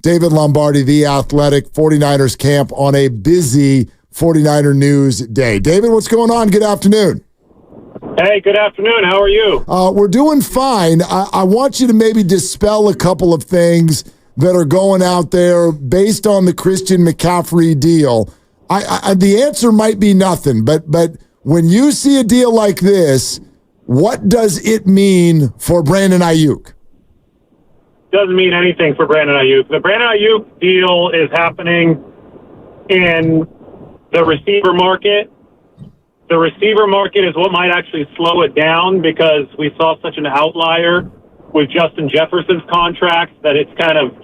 David Lombardi, The Athletic, 49ers camp on a busy 49er news day. David, what's going on? Good afternoon. Hey, good afternoon. How are you? We're doing fine. I want you to maybe dispel a couple of things that are going out there based on the Christian McCaffrey deal. The answer might be nothing, but when you see a deal like this, what does it mean for Brandon Aiyuk? Doesn't mean anything for Brandon Aiyuk. The Brandon Aiyuk deal is happening in the receiver market. The receiver market is what might actually slow it down because we saw such an outlier with Justin Jefferson's contract that it's kind of,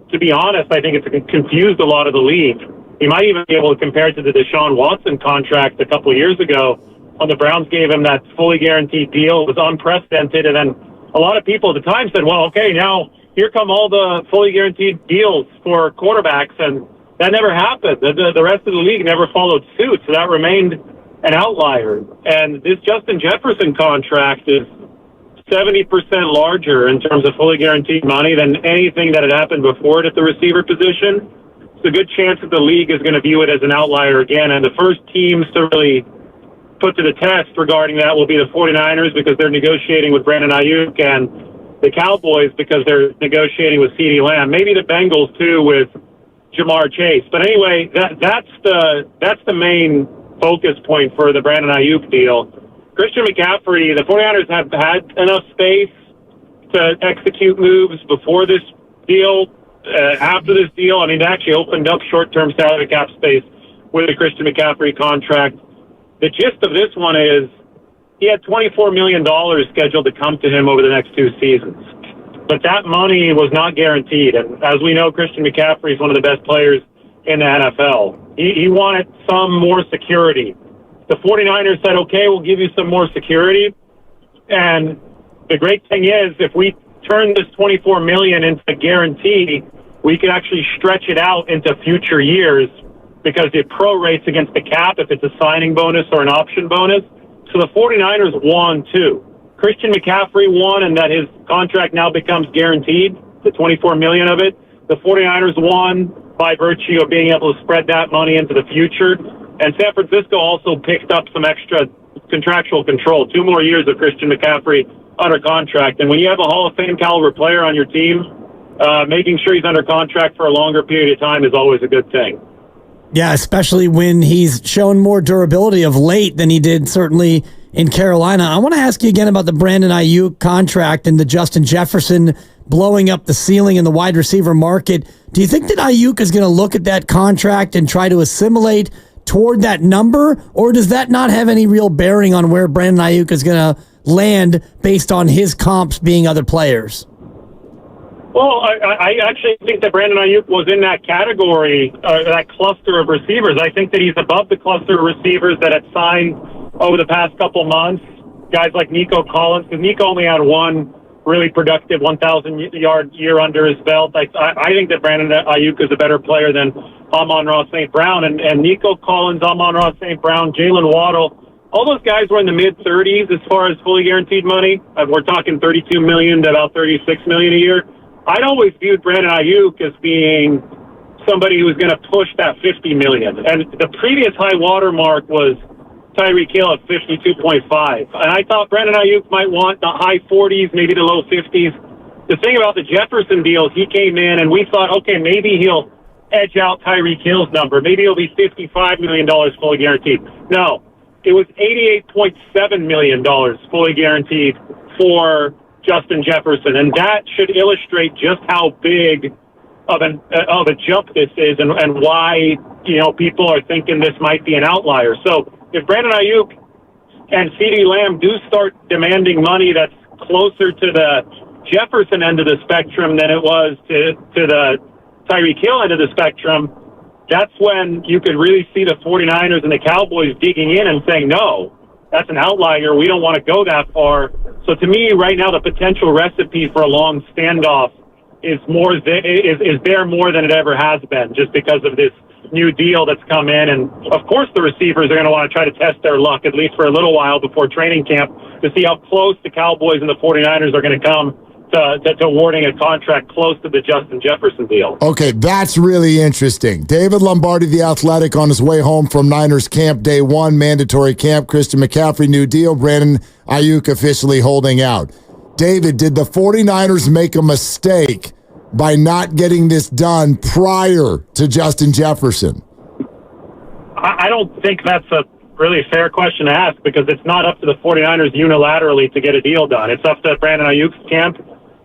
to be honest, I think it's confused a lot of the league. You might even be able to compare it to the Deshaun Watson contract a couple of years ago when the Browns gave him that fully guaranteed deal. It was unprecedented, and then a lot of people at the time said, well, okay, now here come all the fully guaranteed deals for quarterbacks, and that never happened. The rest of the league never followed suit, so that remained an outlier. And this Justin Jefferson contract is 70% larger in terms of fully guaranteed money than anything that had happened before it at the receiver position. It's a good chance that the league is going to view it as an outlier again, and the first teams to really put to the test regarding that will be the 49ers because they're negotiating with Brandon Aiyuk, and the Cowboys because they're negotiating with CeeDee Lamb. Maybe the Bengals too with Jamar Chase. But anyway, that's the main focus point for the Brandon Aiyuk deal. Christian McCaffrey, the 49ers have had enough space to execute moves before this deal. After this deal, I mean, they actually opened up short-term salary cap space with the Christian McCaffrey contract. The gist of this one is he had $24 million scheduled to come to him over the next 2 seasons. But that money was not guaranteed. And as we know, Christian McCaffrey is one of the best players in the NFL. He wanted some more security. The 49ers said, okay, we'll give you some more security. And the great thing is, if we turn this $24 million into a guarantee, we can actually stretch it out into future years because it prorates against the cap if it's a signing bonus or an option bonus. So the 49ers won too. Christian McCaffrey won in that his contract now becomes guaranteed, the $24 million of it. The 49ers won by virtue of being able to spread that money into the future. And San Francisco also picked up some extra contractual control, 2 more years of Christian McCaffrey under contract. And when you have a Hall of Fame caliber player on your team, making sure he's under contract for a longer period of time is always a good thing. Yeah, especially when he's shown more durability of late than he did certainly in Carolina. I want to ask you again about the Brandon Aiyuk contract and the Justin Jefferson blowing up the ceiling in the wide receiver market. Do you think that Aiyuk is going to look at that contract and try to assimilate toward that number, or does that not have any real bearing on where Brandon Aiyuk is going to land based on his comps being other players? Well, I actually think that Brandon Aiyuk was in that category, that cluster of receivers. I think that he's above the cluster of receivers that had signed over the past couple months. Guys like Nico Collins, because Nico only had one really productive 1,000-yard year under his belt. I think that Brandon Aiyuk is a better player than Amon-Ra St. Brown. And Nico Collins, Amon-Ra St. Brown, Jalen Waddle, all those guys were in the mid-30s as far as fully guaranteed money. We're talking $32 million to about $36 million a year. I'd always viewed Brandon Aiyuk as being somebody who was going to push that $50 million. And the previous high water mark was Tyreek Hill at 52.5. And I thought Brandon Aiyuk might want the high 40s, maybe the low 50s. The thing about the Jefferson deal, he came in and we thought, okay, maybe he'll edge out Tyreek Hill's number. Maybe it'll be $55 million fully guaranteed. No, it was $88.7 million fully guaranteed for Justin Jefferson, and that should illustrate just how big of a jump this is, and why people are thinking this might be an outlier. So if Brandon Aiyuk and CeeDee Lamb do start demanding money that's closer to the Jefferson end of the spectrum than it was to the Tyreek Hill end of the spectrum, that's when you could really see the 49ers and the Cowboys digging in and saying, no, that's an outlier. We don't want to go that far. So to me, right now, the potential recipe for a long standoff is there more than it ever has been, just because of this new deal that's come in. And of course, the receivers are going to want to try to test their luck, at least for a little while before training camp, to see how close the Cowboys and the 49ers are going to come to awarding a contract close to the Justin Jefferson deal. Okay, that's really interesting. David Lombardi, The Athletic, on his way home from Niners camp day one, mandatory camp. Christian McCaffrey, new deal. Brandon Aiyuk officially holding out. David, did the 49ers make a mistake by not getting this done prior to Justin Jefferson? I don't think that's a really fair question to ask, because it's not up to the 49ers unilaterally to get a deal done. It's up to Brandon Ayuk's camp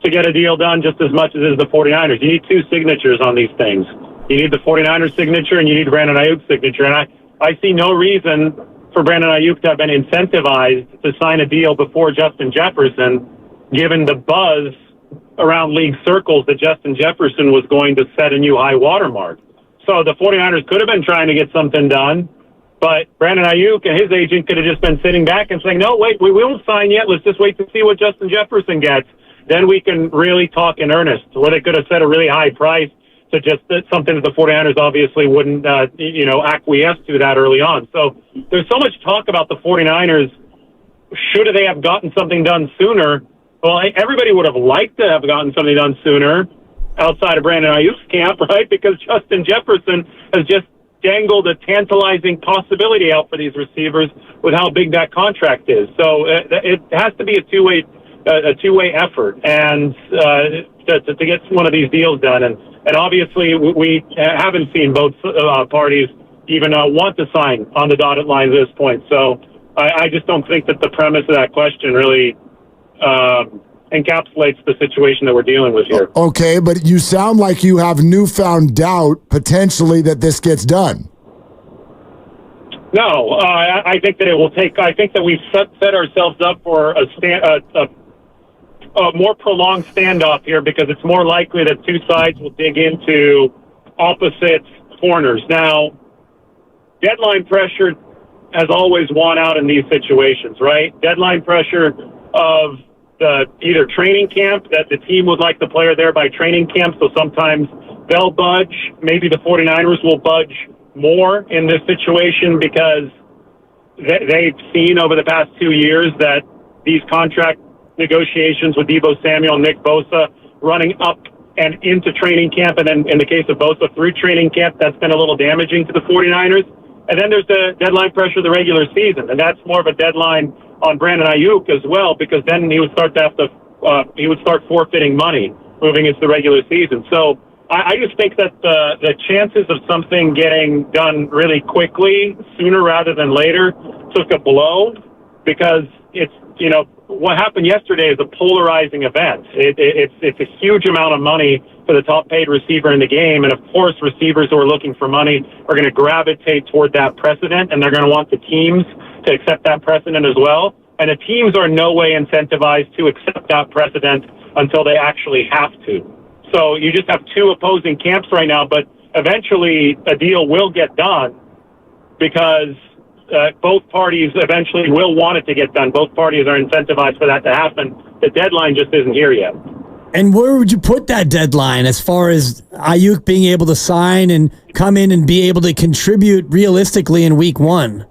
to get a deal done just as much as it is the 49ers. You need two signatures on these things. You need the 49ers signature and you need Brandon Ayuk's signature. And I see no reason for Brandon Aiyuk to have been incentivized to sign a deal before Justin Jefferson, given the buzz around league circles that Justin Jefferson was going to set a new high watermark. So the 49ers could have been trying to get something done, but Brandon Aiyuk and his agent could have just been sitting back and saying, no, wait, we won't sign yet. Let's just wait to see what Justin Jefferson gets. Then we can really talk in earnest. Where they could have set a really high price to just something that the 49ers obviously wouldn't, acquiesce to that early on. So there's so much talk about the 49ers. Should they have gotten something done sooner? Well, everybody would have liked to have gotten something done sooner outside of Brandon Ayuk's camp, right? Because Justin Jefferson has just dangled a tantalizing possibility out for these receivers with how big that contract is. So it has to be a two-way effort, and to get one of these deals done. And obviously, we haven't seen both parties even want to sign on the dotted line at this point. So I just don't think that the premise of that question really encapsulates the situation that we're dealing with here. Okay, but you sound like you have newfound doubt potentially that this gets done. No, I think that it will take. I think that we've set ourselves up for a more prolonged standoff here, because it's more likely that two sides will dig into opposite corners. Now, deadline pressure has always won out in these situations, right? Deadline pressure of either training camp, that the team would like the player there by training camp, so sometimes they'll budge. Maybe the 49ers will budge more in this situation because they've seen over the past 2 years that these contract negotiations with Deebo Samuel and Nick Bosa running up and into training camp, and then in the case of Bosa through training camp, that's been a little damaging to the 49ers. And then there's the deadline pressure of the regular season, and that's more of a deadline on Brandon Aiyuk as well, because then he would start forfeiting money moving into the regular season. So I just think that the chances of something getting done really quickly, sooner rather than later, took a blow, because it's, what happened yesterday is a polarizing event. It's a huge amount of money for the top paid receiver in the game. And of course, receivers who are looking for money are going to gravitate toward that precedent, and they're going to want the teams to accept that precedent as well. And the teams are in no way incentivized to accept that precedent until they actually have to. So you just have two opposing camps right now, but eventually a deal will get done, because both parties eventually will want it to get done. Both parties are incentivized for that to happen. The deadline just isn't here yet. And where would you put that deadline as far as Aiyuk being able to sign and come in and be able to contribute realistically in week one?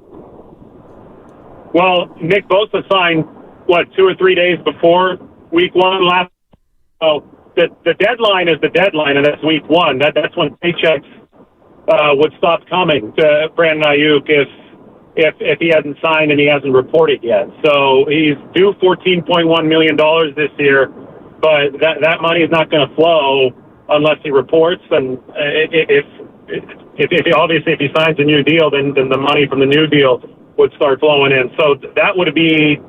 Well, Nick Bosa signed, 2 or 3 days before week one last. So the deadline is the deadline, and that's week one. That's when paychecks would stop coming to Brandon Aiyuk if he hasn't signed and he hasn't reported yet. So he's due $14.1 million this year, but that money is not going to flow unless he reports. And if he signs a new deal, then the money from the new deal would start flowing in. So that would be,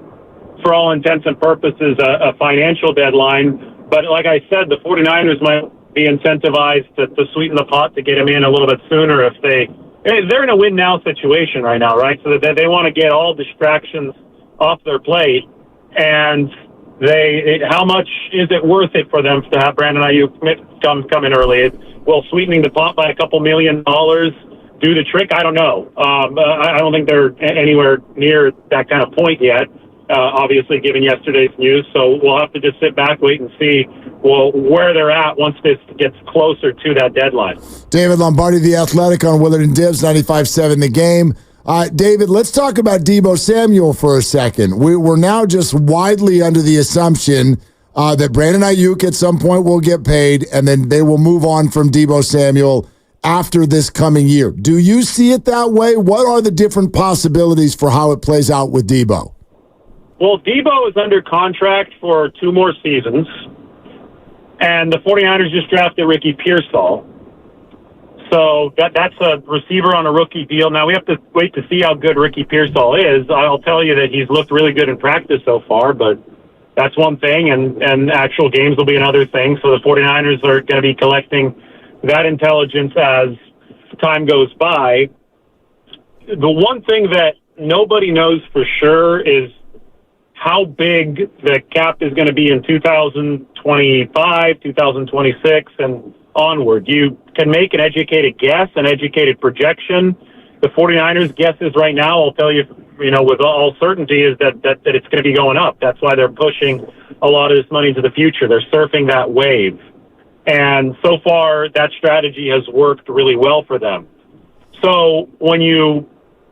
for all intents and purposes, a financial deadline. But like I said, the 49ers might be incentivized to sweeten the pot to get him in a little bit sooner if they're in a win-now situation right now, right? So that they want to get all distractions off their plate. And how much is it worth it for them to have Brandon Aiyuk come in early? Will sweetening the pot by a couple $1 million do the trick? I don't know. I don't think they're anywhere near that kind of point yet, obviously, given yesterday's news. So we'll have to just sit back, wait and see where they're at once this gets closer to that deadline. David Lombardi, The Athletic, on Willard and Dibbs, 95.7 The Game. David, let's talk about Deebo Samuel for a second. We're now just widely under the assumption that Brandon Aiyuk at some point will get paid, and then they will move on from Deebo Samuel after this coming year. Do you see it that way? What are the different possibilities for how it plays out with Deebo? Well, Deebo is under contract for 2 more seasons, and the 49ers just drafted Ricky Pearsall. So that's a receiver on a rookie deal. Now, we have to wait to see how good Ricky Pearsall is. I'll tell you that he's looked really good in practice so far, but that's one thing, and actual games will be another thing. So the 49ers are going to be collecting that intelligence as time goes by. The one thing that nobody knows for sure is how big the cap is going to be in 2025, 2026, and onward. You can make an educated guess, an educated projection. The 49ers' guesses right now, I'll tell you, with all certainty, is that it's going to be going up. That's why they're pushing a lot of this money into the future. They're surfing that wave. And so far, that strategy has worked really well for them. So when you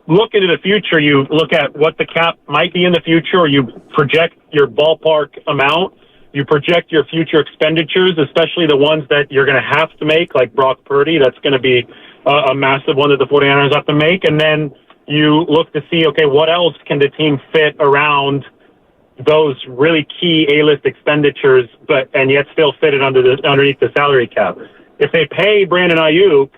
look into the future, you look at what the cap might be in the future, or you project your ballpark amount. You project your future expenditures, especially the ones that you're going to have to make, like Brock Purdy. That's going to be a massive one that the 49ers have to make. And then you look to see, okay, what else can the team fit around those really key A-list expenditures, and yet still fit it underneath the salary cap. If they pay Brandon Aiyuk,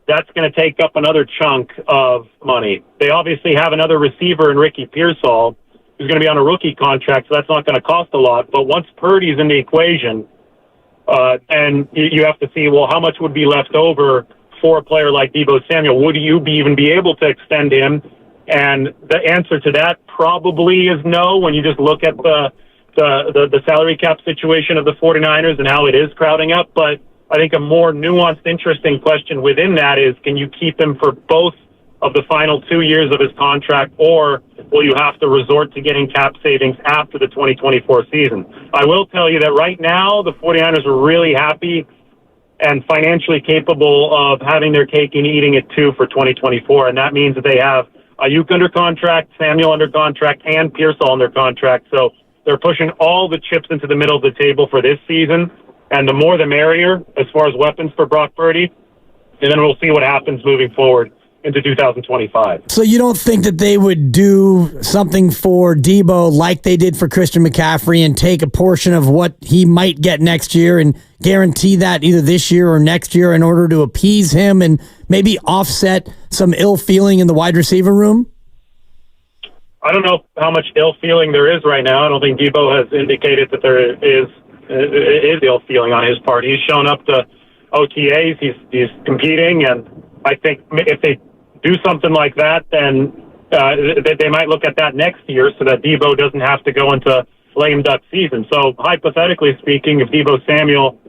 that's going to take up another chunk of money. They obviously have another receiver in Ricky Pearsall, who's going to be on a rookie contract, so that's not going to cost a lot. But once Purdy's in the equation, and you have to see, well, how much would be left over for a player like Deebo Samuel? Would you even be able to extend him? And the answer to that probably is no, when you just look at the salary cap situation of the 49ers and how it is crowding up. But I think a more nuanced, interesting question within that is, can you keep him for both of the final 2 years of his contract, or will you have to resort to getting cap savings after the 2024 season? I will tell you that right now the 49ers are really happy and financially capable of having their cake and eating it too for 2024, and that means that they have Aiyuk under contract, Samuel under contract, and Pearsall under contract. So they're pushing all the chips into the middle of the table for this season, and the more the merrier as far as weapons for Brock Purdy, and then we'll see what happens moving forward into 2025. So you don't think that they would do something for Deebo like they did for Christian McCaffrey and take a portion of what he might get next year and guarantee that either this year or next year in order to appease him and maybe offset some ill feeling in the wide receiver room? I don't know how much ill feeling there is right now. I don't think Deebo has indicated that there is ill feeling on his part. He's shown up to OTAs. He's competing, and I think if they do something like that, then they might look at that next year so that Deebo doesn't have to go into lame duck season. So hypothetically speaking, if Deebo Samuel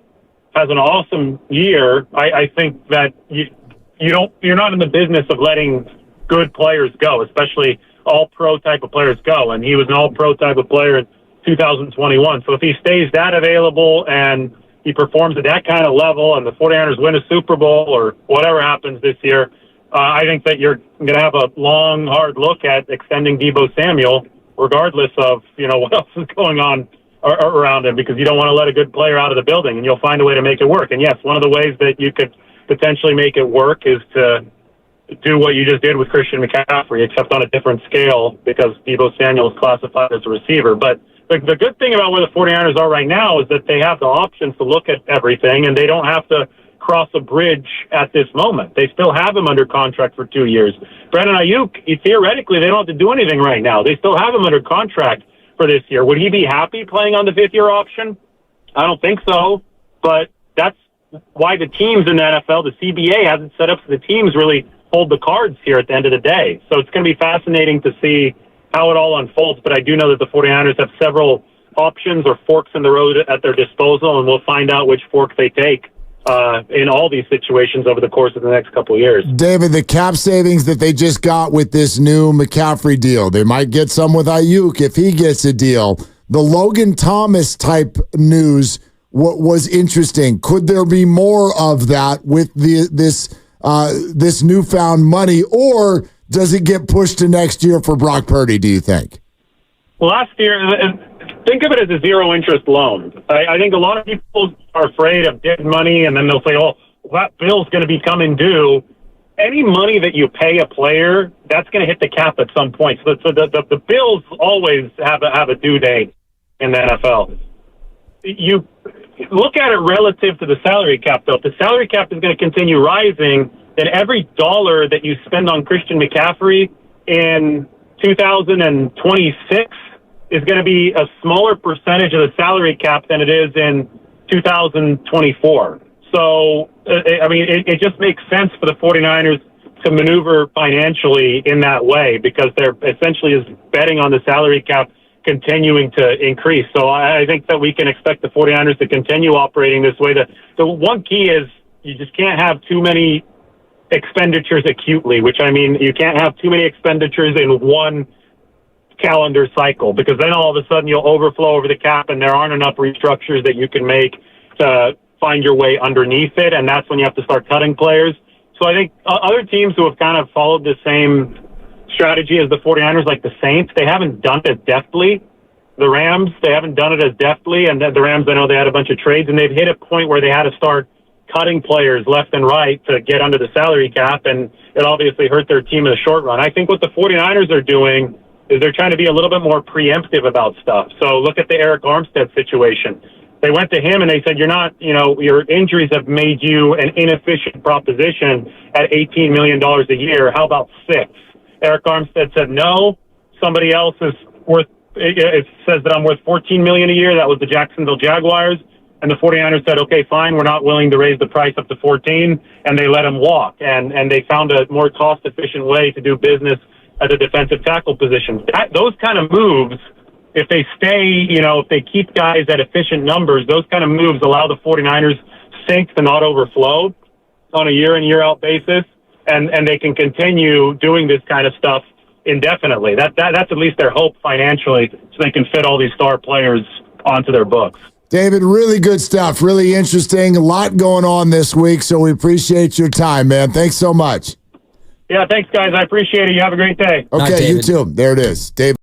has an awesome year, I think that you're not in the business of letting good players go, especially all-pro type of players go. And he was an all-pro type of player in 2021. So if he stays that available and he performs at that kind of level and the 49ers win a Super Bowl or whatever happens this year, I think that you're going to have a long, hard look at extending Deebo Samuel, regardless of, what else is going on around him, because you don't want to let a good player out of the building, and you'll find a way to make it work. And yes, one of the ways that you could potentially make it work is to do what you just did with Christian McCaffrey, except on a different scale, because Deebo Samuel is classified as a receiver. But the good thing about where the 49ers are right now is that they have the options to look at everything, and they don't have to cross a bridge at this moment. They still have him under contract for 2 years. Brandon Aiyuk, theoretically, they don't have to do anything right now. They still have him under contract for this year. Would he be happy playing on the fifth-year option? I don't think so, but that's why the teams in the NFL, the CBA, hasn't set up so the teams really hold the cards here at the end of the day. So it's going to be fascinating to see how it all unfolds, but I do know that the 49ers have several options or forks in the road at their disposal, and we'll find out which fork they take in all these situations over the course of the next couple of years. David, the cap savings that they just got with this new McCaffrey deal, they might get some with Aiyuk if he gets a deal. The Logan Thomas type news was interesting. Could there be more of that with this newfound money, or does it get pushed to next year for Brock Purdy, do you think? Well, last year, think of it as a zero-interest loan. I think a lot of people are afraid of dead money, and then they'll say, oh, that bill's going to be coming due. Any money that you pay a player, that's going to hit the cap at some point. So the bills always have a due date in the NFL. You look at it relative to the salary cap, though. If the salary cap is going to continue rising, then every dollar that you spend on Christian McCaffrey in 2026 is going to be a smaller percentage of the salary cap than it is in 2024. So, I mean, it just makes sense for the 49ers to maneuver financially in that way because they're essentially is betting on the salary cap continuing to increase. So I think that we can expect the 49ers to continue operating this way. The one key is you just can't have too many expenditures acutely, which I mean, you can't have too many expenditures in one calendar cycle because then all of a sudden you'll overflow over the cap and there aren't enough restructures that you can make to find your way underneath it, and that's when you have to start cutting players. So I think other teams who have kind of followed the same strategy as the 49ers, like the Saints, they haven't done it as deftly. The Rams, they haven't done it as deftly, and the Rams, I know they had a bunch of trades, and they've hit a point where they had to start cutting players left and right to get under the salary cap, and it obviously hurt their team in the short run. I think what the 49ers are doing is they're trying to be a little bit more preemptive about stuff. So look at the Eric Armstead situation. They went to him and they said, you're not, your injuries have made you an inefficient proposition at $18 million a year. How about 6? Eric Armstead said, no, somebody else is worth, it says that I'm worth $14 million a year. That was the Jacksonville Jaguars. And the 49ers said, okay, fine, we're not willing to raise the price up to 14. And they let him walk. And they found a more cost-efficient way to do business at the defensive tackle position. Those kind of moves, if they stay, if they keep guys at efficient numbers, those kind of moves allow the 49ers sink to not overflow on a year in, year out basis. And they can continue doing this kind of stuff indefinitely. That's at least their hope financially, so they can fit all these star players onto their books. David, really good stuff. Really interesting. A lot going on this week, so we appreciate your time, man. Thanks so much. Yeah, thanks, guys. I appreciate it. You have a great day. Okay, you too. There it is. David.